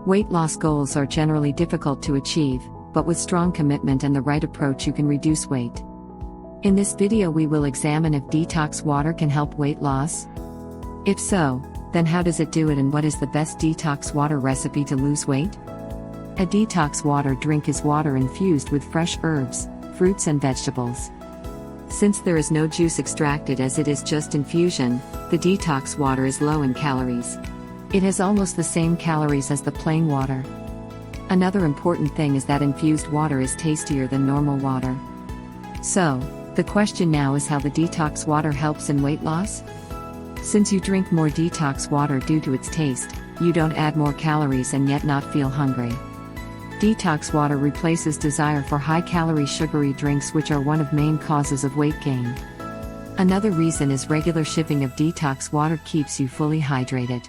Weight loss goals are generally difficult to achieve, but with strong commitment and the right approach you can reduce weight. In this video we will examine if detox water can help weight loss. If so, then how does it do it and what is the best detox water recipe to lose weight? A detox water drink is water infused with fresh herbs, fruits and vegetables. Since there is no juice extracted as it is just infusion, the detox water is low in calories. It has almost the same calories as the plain water. Another important thing is that infused water is tastier than normal water. So, the question now is how the detox water helps in weight loss? Since you drink more detox water due to its taste, you don't add more calories and yet not feel hungry. Detox water replaces desire for high-calorie sugary drinks, which are one of main causes of weight gain. Another reason is regular sipping of detox water keeps you fully hydrated.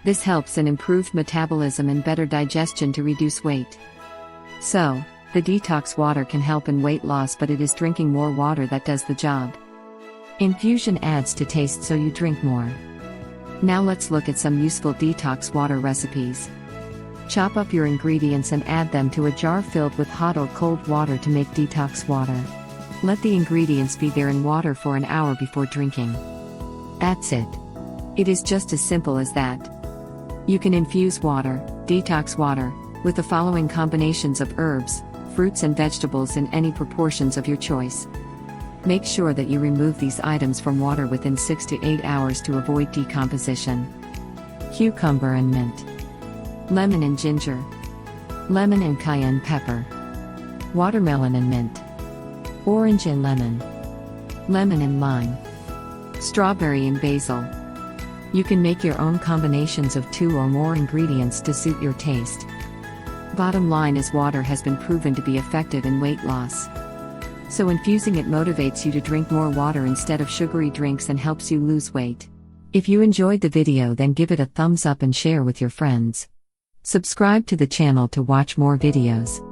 This helps in improved metabolism and better digestion to reduce weight. So, the detox water can help in weight loss, but it is drinking more water that does the job. Infusion adds to taste, so you drink more. Now let's look at some useful detox water recipes. Chop up your ingredients and add them to a jar filled with hot or cold water to make detox water. Let the ingredients be there in water for an hour before drinking. That's it. It is just as simple as that. You can infuse water, detox water, with the following combinations of herbs, fruits and vegetables in any proportions of your choice. Make sure that you remove these items from water within 6 to 8 hours to avoid decomposition. Cucumber and mint. Lemon and ginger. Lemon and cayenne pepper. Watermelon and mint. Orange and lemon. Lemon and lime. Strawberry and basil. You can make your own combinations of 2 or more ingredients to suit your taste. Bottom line is water has been proven to be effective in weight loss. So infusing it motivates you to drink more water instead of sugary drinks and helps you lose weight. If you enjoyed the video, then give it a thumbs up and share with your friends. Subscribe to the channel to watch more videos.